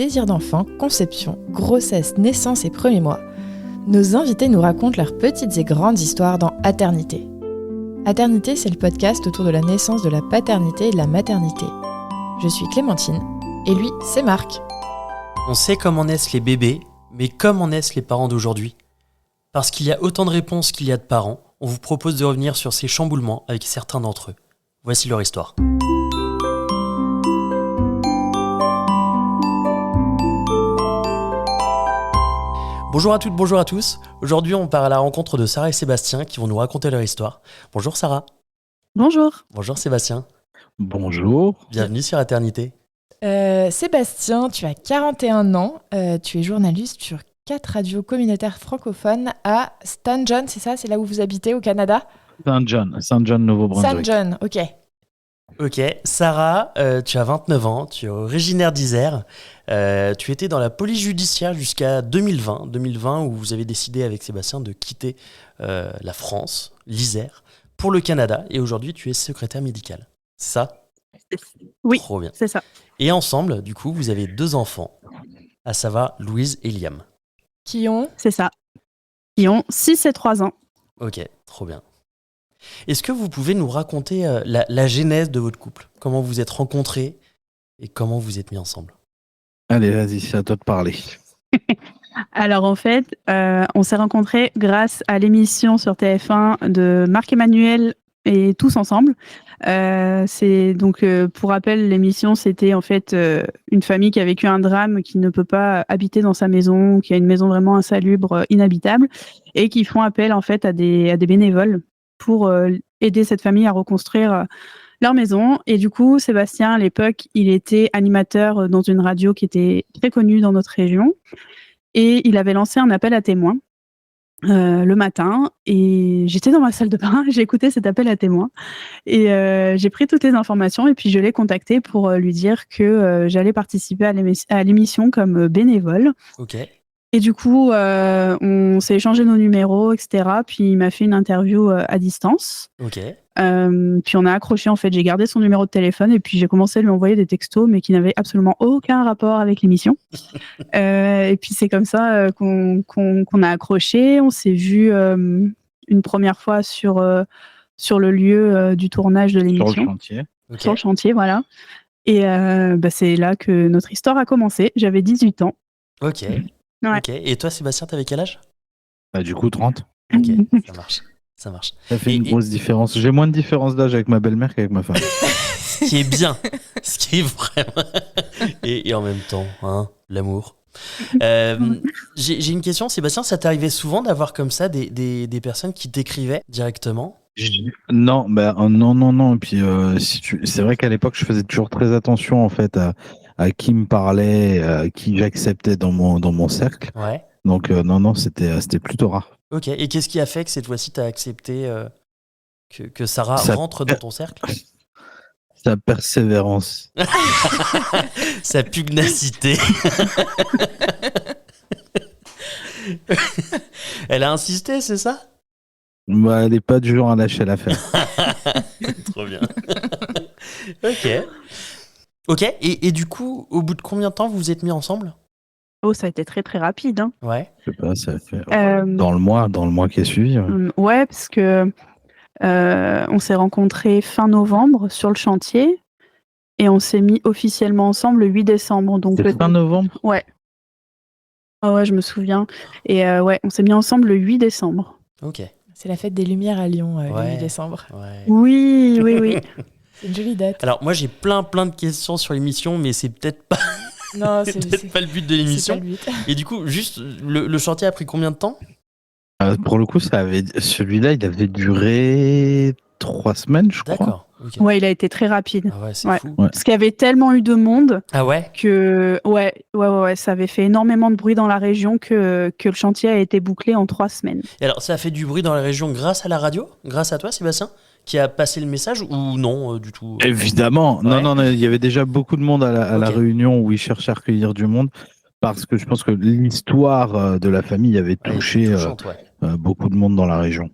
désir d'enfant, conception, grossesse, naissance et premiers mois, nos invités nous racontent leurs petites et grandes histoires dans Aternité. Aternité, c'est le podcast autour de la naissance, de la paternité et de la maternité. Je suis Clémentine, et lui, c'est Marc. On sait comment naissent les bébés, mais comment naissent les parents d'aujourd'hui ? Parce qu'il y a autant de réponses qu'il y a de parents, on vous propose de revenir sur ces chamboulements avec certains d'entre eux. Voici leur histoire. Bonjour à toutes, bonjour à tous. Aujourd'hui, on part à la rencontre de Sarah et Sébastien qui vont nous raconter leur histoire. Bonjour Sarah. Bonjour. Bonjour Sébastien. Bonjour. Bienvenue sur Aternité. Sébastien, tu as 41 ans, tu es journaliste sur 4 radios communautaires francophones à St. John, c'est ça ? C'est là où vous habitez au Canada ? St. John, Nouveau-Brunswick. St. John, ok. Ok, Sarah, tu as 29 ans, tu es originaire d'Isère, tu étais dans la police judiciaire jusqu'à 2020 où vous avez décidé avec Sébastien de quitter la France, l'Isère, pour le Canada, et aujourd'hui tu es secrétaire médicale. C'est ça ? Oui, trop bien. C'est ça. Et ensemble, du coup, vous avez 2 enfants, à savoir Louise et Liam. C'est ça. Qui ont 6 et 3 ans. Ok, trop bien. Est-ce que vous pouvez nous raconter la genèse de votre couple ? Comment vous vous êtes rencontrés et comment vous êtes mis ensemble ? Allez, vas-y, c'est à toi de parler. Alors en fait, on s'est rencontrés grâce à l'émission sur TF1 de Marc-Emmanuel et Tous Ensemble. C'est donc, pour rappel, l'émission, c'était en fait une famille qui a vécu un drame, qui ne peut pas habiter dans sa maison, qui a une maison vraiment insalubre, inhabitable, et qui font appel en fait à des bénévoles pour aider cette famille à reconstruire leur maison. Et du coup, Sébastien, à l'époque, il était animateur dans une radio qui était très connue dans notre région. Et il avait lancé un appel à témoins le matin. Et j'étais dans ma salle de bain, j'ai écouté cet appel à témoins. Et j'ai pris toutes les informations et puis je l'ai contacté pour lui dire que j'allais participer à l'émission comme bénévole. Ok. Et du coup, on s'est échangé nos numéros, etc. Puis il m'a fait une interview à distance. Ok. Puis on a accroché, en fait. J'ai gardé son numéro de téléphone et puis j'ai commencé à lui envoyer des textos, mais qui n'avaient absolument aucun rapport avec l'émission. Et puis c'est comme ça qu'on a accroché. On s'est vu une première fois sur le lieu du tournage de l'émission. Sur le chantier. Ok. Sur le chantier, voilà. Et c'est là que notre histoire a commencé. J'avais 18 ans. Ok. Ouais. Ok. Et toi, Sébastien, t'avais quel âge ? Bah, du coup, 30. Ok, ça marche. Ça fait une Et- grosse différence. J'ai moins de différence d'âge avec ma belle-mère qu'avec ma femme. Ce qui est bien, ce qui est vraiment... Et en même temps, hein, l'amour. J'ai une question, Sébastien, ça t'arrivait souvent d'avoir comme ça des personnes qui t'écrivaient directement ? Non, non. Et puis, c'est vrai qu'à l'époque, je faisais toujours très attention en fait à qui me parlait, à qui j'acceptais dans mon cercle. Ouais. Donc, non, c'était plutôt rare. Ok, et qu'est-ce qui a fait que cette fois-ci t'as accepté que Sarah Ça- rentre dans ton cercle ? Sa persévérance. Sa pugnacité. Elle a insisté, c'est ça ? Bah, elle n'est pas du genre à lâcher l'affaire. Trop bien. Ok, et du coup, au bout de combien de temps vous vous êtes mis ensemble ? Oh, ça a été très, très rapide, hein. Ouais. Je sais pas, ça fait Euh, dans le mois qui a suivi. Ouais. Ouais, parce que on s'est rencontrés fin novembre sur le chantier et on s'est mis officiellement ensemble le 8 décembre. Donc C'était fin novembre. Ouais. Ah ouais, je me souviens. Et ouais, on s'est mis ensemble le 8 décembre. Ok. C'est la fête des Lumières à Lyon, le Ouais. 8 décembre. Ouais. Oui. C'est une jolie date. Alors moi j'ai plein de questions sur l'émission, mais c'est peut-être pas, Non, peut-être pas le but de c'est pas l'émission. le but. Et du coup, juste le chantier a pris combien de temps ? Pour le coup, celui-là, il avait duré 3 semaines, je crois. D'accord. Ok. Ouais, il a été très rapide. Ah ouais, c'est Ouais. fou. Ouais. Parce qu'il y avait tellement eu de monde Ah ouais ? que ouais, ça avait fait énormément de bruit dans la région que le chantier a été bouclé en 3 semaines. Et alors ça a fait du bruit dans la région grâce à la radio ? Grâce à toi, Sébastien ? Qui a passé le message ou non du tout ? Évidemment. Ouais. Non, il y avait déjà beaucoup de monde à la Ok. réunion où ils cherchaient à recueillir du monde parce que je pense que l'histoire de la famille avait Ouais, touché touchante, ouais. beaucoup de monde dans la région.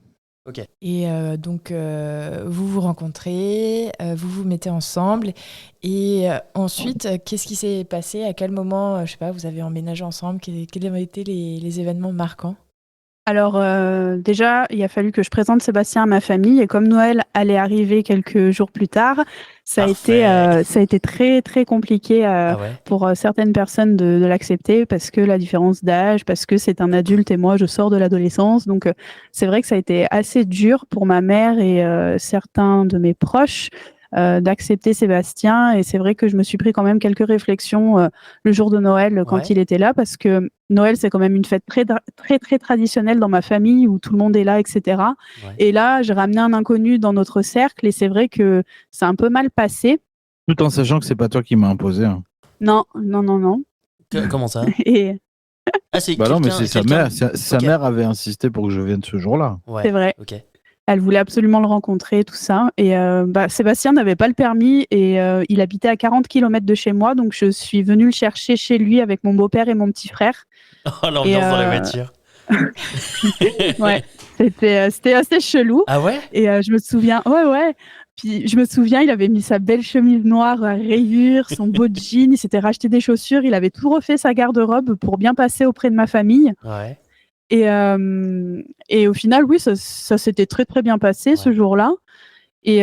Ok. Et donc, vous vous rencontrez, vous vous mettez ensemble. Et ensuite, qu'est-ce qui s'est passé? À quel moment, je sais pas, vous avez emménagé ensemble? Quels ont été les événements marquants? Alors déjà, il a fallu que je présente Sébastien à ma famille et comme Noël allait arriver quelques jours plus tard, Parfait. ça a été très très compliqué Ah ouais? pour certaines personnes de l'accepter parce que la différence d'âge, parce que c'est un adulte et moi je sors de l'adolescence. Donc c'est vrai que ça a été assez dur pour ma mère et certains de mes proches d'accepter Sébastien. Et c'est vrai que je me suis pris quand même quelques réflexions le jour de Noël quand Ouais. il était là parce que Noël, c'est quand même une fête très, très traditionnelle dans ma famille où tout le monde est là, etc. Ouais. Et là, j'ai ramené un inconnu dans notre cercle et c'est vrai que c'est un peu mal passé. Tout en sachant que c'est pas toi qui m'as imposé, hein. Non, non, non, non. Comment ça? Et Ah, c'est Bah non, mais c'est sa quelqu'un. mère. Sa Ok. mère avait insisté pour que je vienne ce jour-là. c'est Ouais. vrai. Ok. Elle voulait absolument le rencontrer, tout ça. Et Sébastien n'avait pas le permis et il habitait à 40 km de chez moi. Donc, je suis venue le chercher chez lui avec mon beau-père et mon petit frère. Oh, Et l'ambiance dans la voiture. ouais, c'était assez chelou. Ah ouais? Et je me souviens, ouais. Puis je me souviens, il avait mis sa belle chemise noire à rayures, son beau jean, il s'était racheté des chaussures, il avait tout refait sa garde-robe pour bien passer auprès de ma famille. Ouais. Et au final, oui, ça s'était très très bien passé ce Ouais. jour-là. Et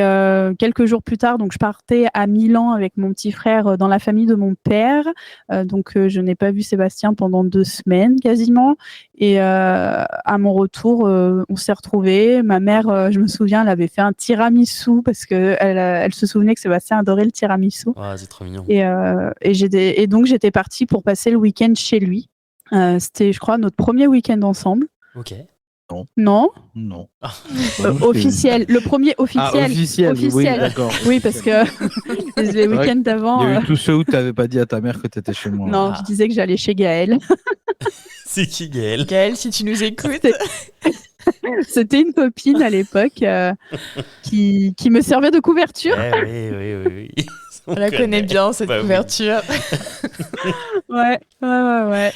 quelques jours plus tard, donc je partais à Milan avec mon petit frère dans la famille de mon père. Donc je n'ai pas vu Sébastien pendant 2 semaines quasiment. Et à mon retour, on s'est retrouvés. Ma mère, je me souviens, elle avait fait un tiramisu parce que elle se souvenait que Sébastien adorait le tiramisu. Ouais, c'est trop mignon. Et donc j'étais partie pour passer le week-end chez lui. C'était, je crois, notre premier week-end ensemble. Ok. Non, Non. officiel. Le premier officiel. Officiel, oui, d'accord. Oui, parce que les vrai week-ends Il y d'avant, a eu tous ceux où tu n'avais pas dit à ta mère que tu étais chez moi. non, Ah. je disais que j'allais chez Gaël. C'est qui, Gaël? Gaëlle, si tu nous écoutes. C'était une copine à l'époque qui me servait de couverture. Oui. On la connaît bien, cette Bah oui. couverture. Ouais.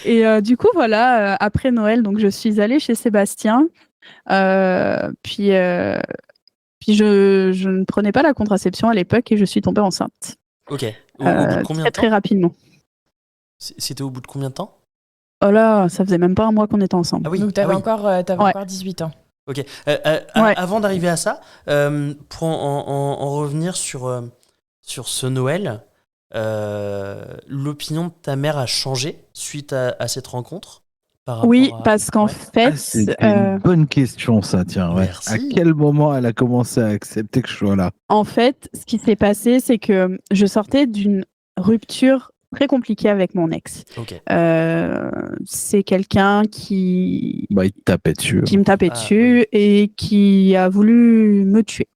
Et du coup, voilà, après Noël, donc je suis allée chez Sébastien. Puis je ne prenais pas la contraception à l'époque et je suis tombée enceinte. Ok. Au bout de combien Très de temps? très rapidement. C'était au bout de combien de temps? Oh là, ça faisait même pas un mois qu'on était ensemble. Ah oui. Donc, t'avais ah oui. encore, Ouais. 18 ans. Ok. Ouais. Avant d'arriver à ça, pour en revenir sur ce Noël, l'opinion de ta mère a changé suite à cette rencontre par Oui, rapport à... parce qu'en Ouais. fait, C'était une bonne question, ça, tiens. Ouais. Merci. À quel moment elle a commencé à accepter que je sois là? ce qui s'est passé, c'est que je sortais d'une rupture très compliquée avec mon ex. Ok. C'est quelqu'un qui Bah, il te tapait dessus. me tapait Ah, dessus et qui a voulu me tuer.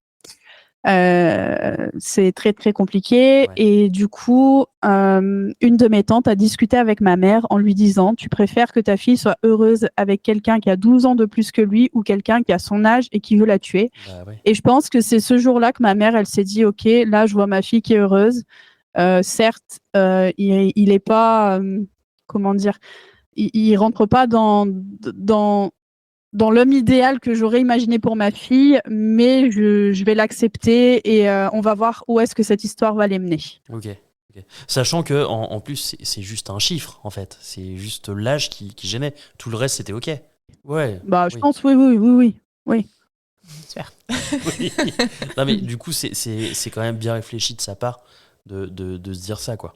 C'est très très compliqué. Ouais. Et du coup, une de mes tantes a discuté avec ma mère en lui disant: tu préfères que ta fille soit heureuse avec quelqu'un qui a 12 ans de plus que lui ou quelqu'un qui a son âge et qui veut la tuer? Bah ouais. Et je pense que c'est ce jour-là que ma mère, elle s'est dit: ok, là je vois ma fille qui est heureuse. Certes, il est pas, comment dire, il rentre pas dans l'homme idéal que j'aurais imaginé pour ma fille, mais je vais l'accepter et on va voir où est-ce que cette histoire va les mener. Ok. Sachant que en plus c'est juste un chiffre en fait, c'est juste l'âge qui gênait. Tout le reste c'était ok. Ouais. Bah, je oui. pense, oui. Super. Oui. Non mais du coup c'est quand même bien réfléchi de sa part de se dire ça quoi.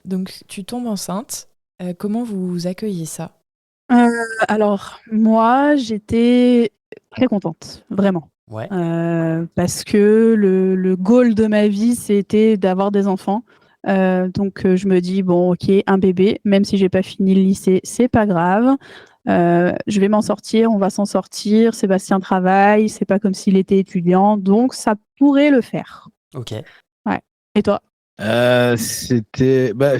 Donc, tu tombes enceinte. Comment vous accueillez ça? Alors, moi, j'étais très contente, vraiment. Ouais. Parce que le goal de ma vie, c'était d'avoir des enfants. Donc, je me dis, bon, ok, un bébé, même si j'ai pas fini le lycée, c'est pas grave. Je vais m'en sortir, on va s'en sortir. Sébastien travaille, c'est pas comme s'il était étudiant, donc ça pourrait le faire. Ok. Et toi? C'était. Bah,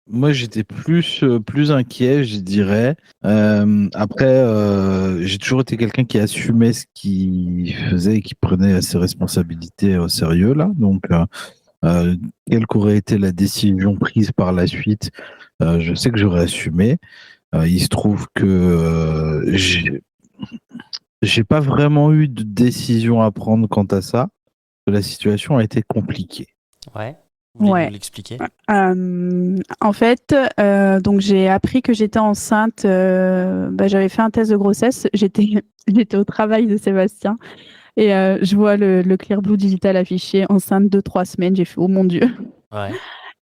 moi, j'étais plus inquiet, je dirais. Après, j'ai toujours été quelqu'un qui assumait ce qu'il faisait et qui prenait ses responsabilités au sérieux, là. Donc, quelle qu'aurait été la décision prise par la suite, je sais que j'aurais assumé. Il se trouve que J'ai pas vraiment eu de décision à prendre quant à ça. La situation a été compliquée. Ouais. Vous voulez Ouais. nous l'expliquer? En fait, donc j'ai appris que j'étais enceinte. J'avais fait un test de grossesse. J'étais au travail de Sébastien et je vois le Clear Blue Digital affiché enceinte de 3 semaines. J'ai fait oh mon Dieu. Ouais.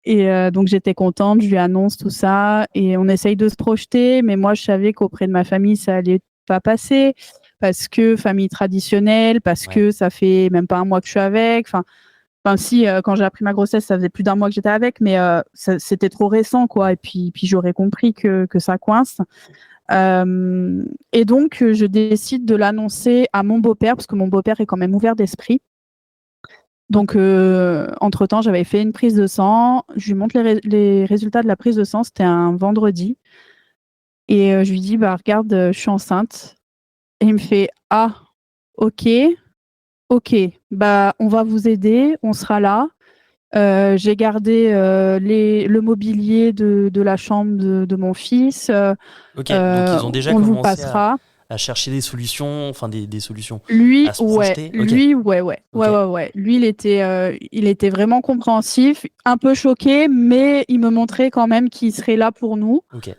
Et donc j'étais contente. Je lui annonce tout ça et on essaye de se projeter. Mais moi, je savais qu'auprès de ma famille, ça allait pas passer parce que famille traditionnelle, parce Ouais. que ça fait même pas un mois que je suis avec. Enfin, si, quand j'ai appris ma grossesse, ça faisait plus d'un mois que j'étais avec, mais c'était trop récent, quoi. Et puis j'aurais compris que ça coince. Et donc, je décide de l'annoncer à mon beau-père, parce que mon beau-père est quand même ouvert d'esprit. Donc, entre-temps, j'avais fait une prise de sang. Je lui montre les résultats de la prise de sang. C'était un vendredi. Et je lui dis, bah, regarde, je suis enceinte. Et il me fait, ah, ok, bah, on va vous aider, on sera là. J'ai gardé le mobilier de la chambre de mon fils. Ok, donc ils ont déjà On vous commencé passera. à chercher des solutions, enfin des solutions, Lui, à se ouais. projeter. Ok. Lui, ouais. Lui, il était vraiment compréhensif, un peu choqué, mais il me montrait quand même qu'il serait là pour nous. Ok.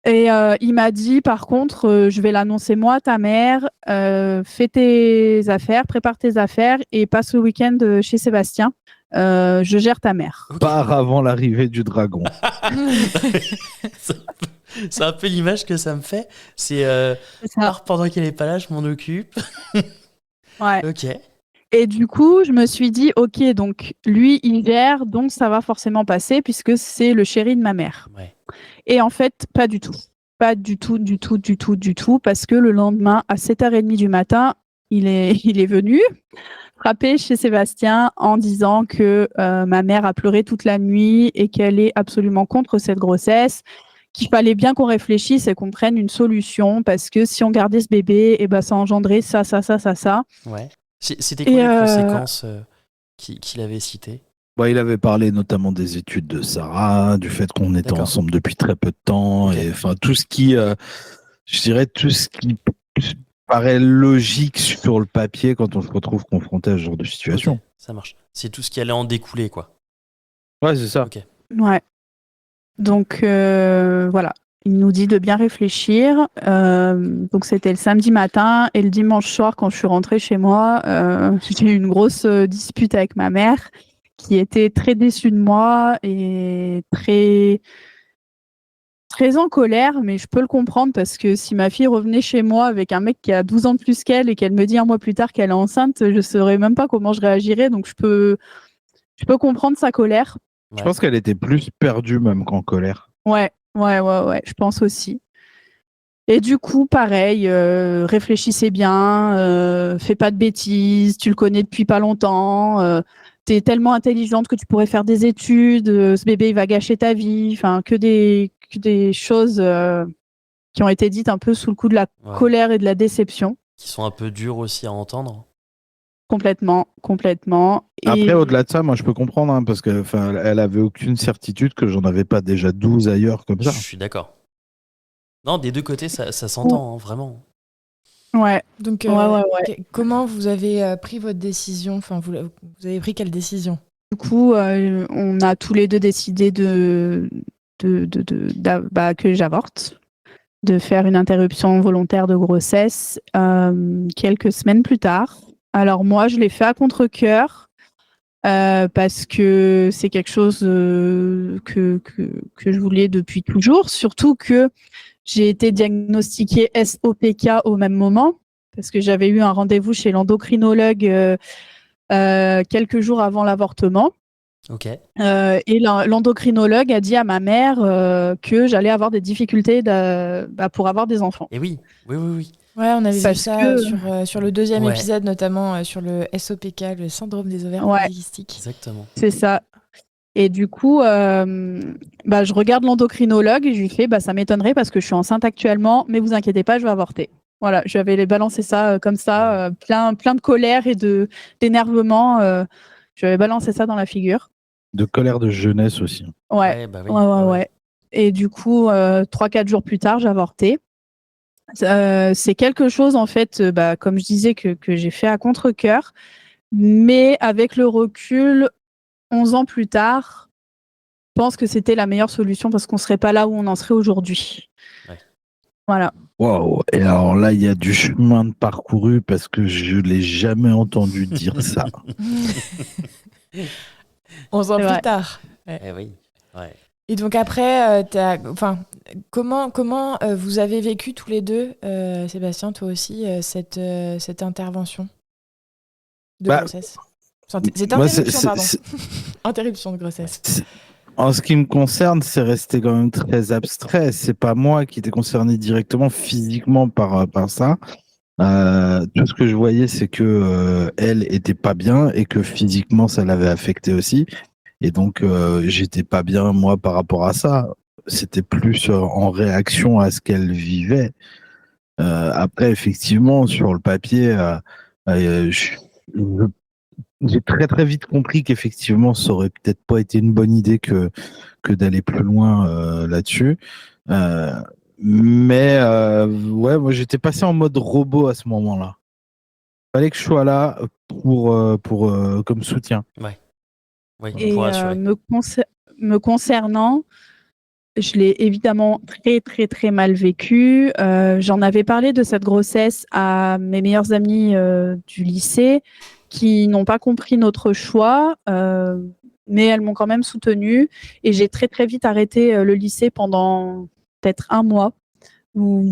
Et il m'a dit, par contre, je vais l'annoncer moi, ta mère, fais tes affaires, prépare tes affaires et passe le week-end chez Sébastien. Je gère ta mère. Ok. Par avant l'arrivée du dragon. C'est un peu l'image que ça me fait. C'est C'est ça. part pendant qu'elle est pas là, je m'en occupe. Ouais. Ok. Et du coup, je me suis dit, ok, donc lui, il gère, donc ça va forcément passer puisque c'est le chéri de ma mère. Ouais. Et en fait, pas du tout. Pas du tout, parce que le lendemain, à 7h30 du matin, il est venu frapper chez Sébastien en disant que ma mère a pleuré toute la nuit et qu'elle est absolument contre cette grossesse, qu'il fallait bien qu'on réfléchisse et qu'on prenne une solution parce que si on gardait ce bébé, et ben ça engendrait ça. Ouais. C'était quoi Et les conséquences qu'il avait citées? Bah, il avait parlé notamment des études de Sarah, du fait qu'on était D'accord. ensemble depuis très peu de temps, Ok. et enfin tout ce qui, je dirais tout ce qui paraît logique sur le papier quand on se retrouve confronté à ce genre de situation. Ok, ça marche. C'est tout ce qui allait en découler, quoi. Ouais, c'est ça. Ok. ouais. Donc voilà, il nous dit de bien réfléchir. Donc c'était le samedi matin et le dimanche soir quand je suis rentrée chez moi, j'ai eu une grosse dispute avec ma mère qui était très déçue de moi et très en colère, mais je peux le comprendre parce que si ma fille revenait chez moi avec un mec qui a 12 ans de plus qu'elle et qu'elle me dit un mois plus tard qu'elle est enceinte, je ne saurais même pas comment je réagirais. Donc je peux comprendre sa colère. Je Ouais. pense qu'elle était plus perdue même qu'en colère. Ouais, je pense aussi. Et du coup, pareil, réfléchissez bien, fais pas de bêtises, tu le connais depuis pas longtemps, t'es tellement intelligente que tu pourrais faire des études, ce bébé il va gâcher ta vie, enfin que des choses qui ont été dites un peu sous le coup de la Ouais. colère et de la déception. Qui sont un peu durs aussi à entendre. Complètement. Après, Et au-delà de ça, moi je peux comprendre, hein, parce que elle avait aucune certitude que j'en avais pas déjà 12 ailleurs comme Je ça. suis d'accord. Non, des deux côtés, ça s'entend, hein, vraiment. ouais, Donc, ouais. comment vous avez pris votre décision? Enfin, vous avez pris quelle décision? Du coup, on a tous les deux décidé que j'avorte, de faire une interruption volontaire de grossesse quelques semaines plus tard. Alors moi, je l'ai fait à contre-cœur parce que c'est quelque chose que je voulais depuis toujours, surtout que j'ai été diagnostiquée SOPK au même moment parce que j'avais eu un rendez-vous chez l'endocrinologue quelques jours avant l'avortement. Ok. Et l'endocrinologue a dit à ma mère que j'allais avoir des difficultés pour avoir des enfants. Et oui. Ouais, on avait vu Parce ça que sur le deuxième Ouais. épisode, notamment sur le SOPK, le syndrome des ovaires Ouais. polykystiques. Exactement. c'est ça. Et du coup, je regarde l'endocrinologue et je lui fais ça m'étonnerait parce que je suis enceinte actuellement, mais vous inquiétez pas, je vais avorter. Voilà, je vais les balancer ça comme ça, plein de colère et d'énervement. Je vais balancer ça dans la figure. De colère de jeunesse aussi. Ouais. Bah oui. Et du coup, 3-4 jours plus tard, j'ai avorté. C'est quelque chose, en fait, comme je disais, que j'ai fait à contre-cœur. Mais avec le recul, 11 ans plus tard, je pense que c'était la meilleure solution parce qu'on ne serait pas là où on en serait aujourd'hui. Ouais. Voilà. Waouh! Et alors là, il y a du chemin de parcouru parce que je l'ai jamais entendu dire ça. 11 ans C'est plus vrai. tard. Eh oui. Ouais. Et donc après, comment vous avez vécu tous les deux, Sébastien, toi aussi, cette intervention de Bah, grossesse? Cette moi, interruption, pardon. Interruption de grossesse. en ce qui me concerne, c'est resté quand même très abstrait. C'est pas moi qui étais concerné directement physiquement par ça. Tout ce que je voyais, c'est que elle était pas bien et que physiquement, ça l'avait affecté aussi. Et donc, j'étais pas bien moi par rapport à ça. C'était plus en réaction à ce qu'elle vivait. Après, effectivement, sur le papier, j'ai très très vite compris qu'effectivement, ça aurait peut-être pas été une bonne idée que d'aller plus loin là-dessus. Euh, mais ouais, moi j'étais passé en mode robot à ce moment-là. Fallait que je sois là pour comme soutien. Ouais. Oui, Et pour assurer. me concernant, je l'ai évidemment très, très, très mal vécu. J'en avais parlé de cette grossesse à mes meilleures amies du lycée qui n'ont pas compris notre choix, mais elles m'ont quand même soutenue. Et j'ai très, très vite arrêté le lycée pendant peut-être un mois où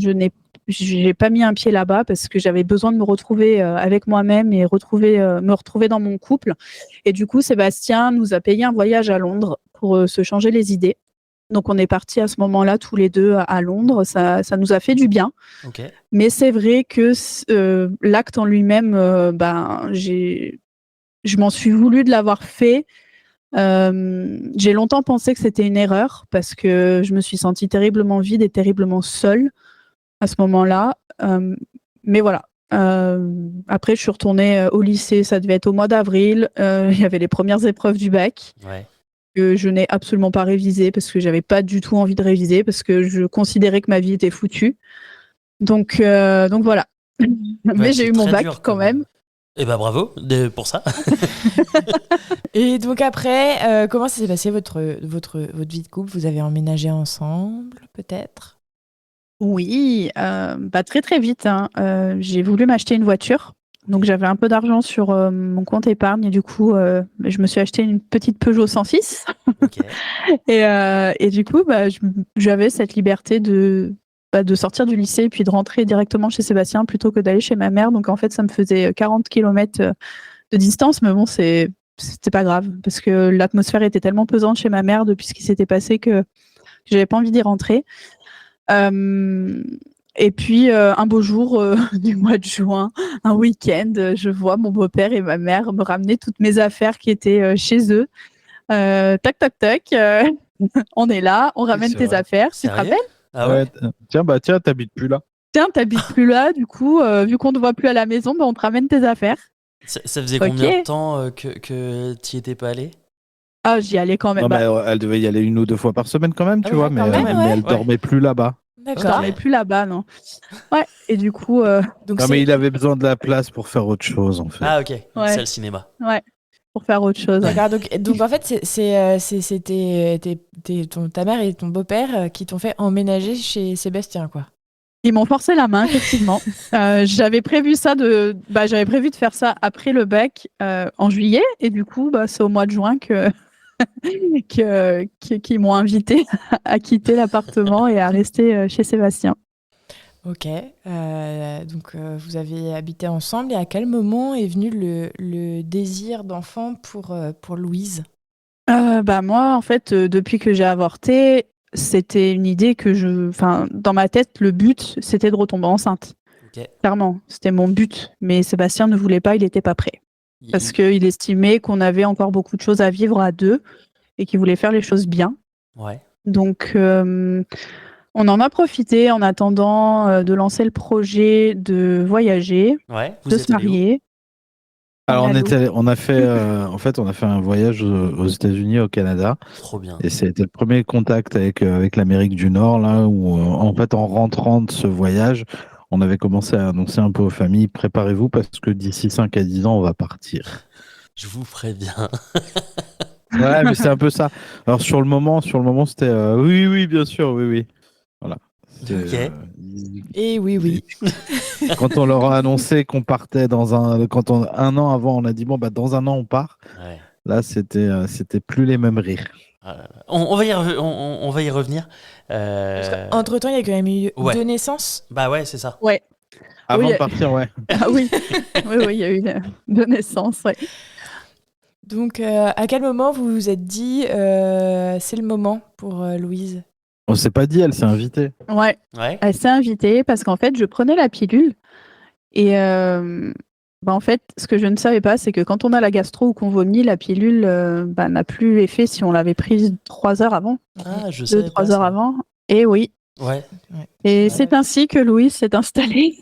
j'ai pas mis un pied là-bas parce que j'avais besoin de me retrouver avec moi-même et me retrouver dans mon couple. Et du coup, Sébastien nous a payé un voyage à Londres pour se changer les idées. Donc, on est partis à ce moment-là tous les deux à Londres. Ça nous a fait du bien. Ok. Mais c'est vrai que l'acte en lui-même, je m'en suis voulu de l'avoir fait. J'ai longtemps pensé que c'était une erreur parce que je me suis sentie terriblement vide et terriblement seule à ce moment-là. Mais voilà. Après, je suis retournée au lycée. Ça devait être au mois d'avril. Il y avait les premières épreuves du bac. Ouais. Que je n'ai absolument pas révisé parce que j'avais pas du tout envie de réviser parce que je considérais que ma vie était foutue. Donc voilà. Ouais, Mais j'ai c'est eu mon très bac dur quand même. Eh ben bravo pour ça. Et donc après, comment ça s'est passé votre vie de couple? Vous avez emménagé ensemble, peut-être? Oui, très très vite, hein. J'ai voulu m'acheter une voiture. Donc j'avais un peu d'argent sur mon compte épargne et du coup je me suis acheté une petite Peugeot 106 Ok. et du coup j'avais cette liberté de sortir du lycée et puis de rentrer directement chez Sébastien plutôt que d'aller chez ma mère. Donc en fait ça me faisait 40 km de distance, mais bon c'était pas grave parce que l'atmosphère était tellement pesante chez ma mère depuis ce qui s'était passé que j'avais pas envie d'y rentrer. Et puis un beau jour du mois de juin, un week-end, je vois mon beau-père et ma mère me ramener toutes mes affaires qui étaient chez eux. Tac, tac, tac, on est là, on ramène c'est tes vrai. affaires, tu te Sérieux? rappelles? Ah ouais? Tiens, t'habites plus là. Tiens, t'habites plus là, du coup, vu qu'on ne te voit plus à la maison, on te ramène tes affaires. Ça faisait Ok. combien de temps que t'y étais pas allé? Ah, j'y allais quand même. Non, mais elle devait y aller 1 ou 2 fois par semaine quand même, Ah tu ouais, vois, quand même, mais ouais. elle dormait plus là-bas. Je D'accord. dormais plus là-bas, non. Ouais, et du coup, Donc Non, mais il avait besoin de la place pour faire autre chose, en fait. Ah ok. Ouais. C'est le cinéma. ouais, pour faire autre chose. Ouais. D'accord, donc en fait, c'était ta mère et ton beau-père qui t'ont fait emménager chez Sébastien, quoi. Ils m'ont forcé la main, effectivement. J'avais prévu j'avais prévu de faire ça après le bac en juillet, et du coup, c'est au mois de juin qu'ils m'ont invité à quitter l'appartement et à rester chez Sébastien. Ok, donc vous avez habité ensemble, et à quel moment est venu le désir d'enfant pour Louise? Moi, en fait, depuis que j'ai avorté, c'était une idée dans ma tête, le but, c'était de retomber enceinte. Ok. Clairement, c'était mon but. Mais Sébastien ne voulait pas, il n'était pas prêt. Parce qu'il estimait qu'on avait encore beaucoup de choses à vivre à deux et qu'il voulait faire les choses bien. Ouais. Donc, on en a profité en attendant de lancer le projet de voyager, Ouais. Vous de êtes se allé où? marier. Alors Allô. on a fait, en fait, on a fait un voyage aux États-Unis, au Canada, Trop bien. et c'était le premier contact avec l'Amérique du Nord, là où, en fait, en rentrant de ce voyage, on avait commencé à annoncer un peu aux familles, préparez-vous parce que d'ici 5 à 10 ans, on va partir. Je vous préviens. Ouais, mais c'est un peu ça. Alors sur le moment, c'était oui, oui, bien sûr, oui, oui. Voilà. C'était, Ok. Et oui. quand on leur a annoncé qu'on partait un an avant, on a dit bon bah dans un an on part. Ouais. Là, c'était plus les mêmes rires. Ah là là. On va y revenir. Parce Euh, qu'entre-temps, il y a quand même eu Ouais. 2 naissances. Bah ouais, c'est ça. Ouais. Avant Oui, de partir, ouais. ah oui. Oui, il y a eu deux naissances, ouais. Donc, à quel moment vous vous êtes dit c'est le moment pour Louise? On s'est pas dit, elle s'est invitée. Ouais, Ouais. elle s'est invitée parce qu'en fait, je prenais la pilule et en fait, ce que je ne savais pas, c'est que quand on a la gastro ou qu'on vomit, la pilule n'a plus effet si on l'avait prise 3 heures avant, Ah, je deux, savais pas 3 heures ça. avant. Et oui. Ouais. Ouais. Et Ouais. c'est ainsi que Louise s'est installée.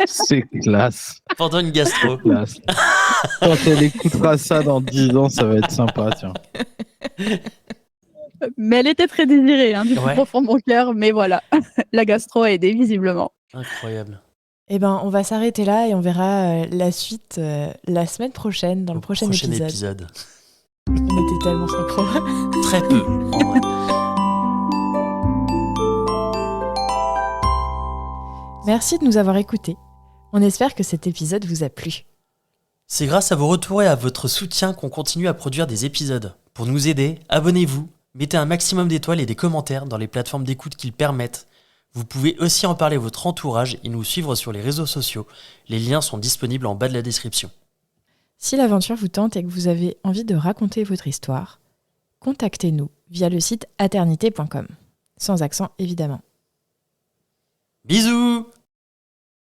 C'est classe. Pendant une gastro. Classe. Quand elle écoutera ça dans 10 ans, ça va être sympa, tiens. Mais elle était très désirée, du plus Ouais. profond de mon cœur. Mais voilà, la gastro a aidé visiblement. Incroyable. Eh ben, on va s'arrêter là et on verra la suite la semaine prochaine, dans le prochain épisode. On était tellement synchro. Très peu, en vrai. Merci de nous avoir écoutés. On espère que cet épisode vous a plu. C'est grâce à vos retours et à votre soutien qu'on continue à produire des épisodes. Pour nous aider, abonnez-vous, mettez un maximum d'étoiles et des commentaires dans les plateformes d'écoute qui le permettent. Vous pouvez aussi en parler à votre entourage et nous suivre sur les réseaux sociaux. Les liens sont disponibles en bas de la description. Si l'aventure vous tente et que vous avez envie de raconter votre histoire, contactez-nous via le site aternité.com. Sans accent, évidemment. Bisous!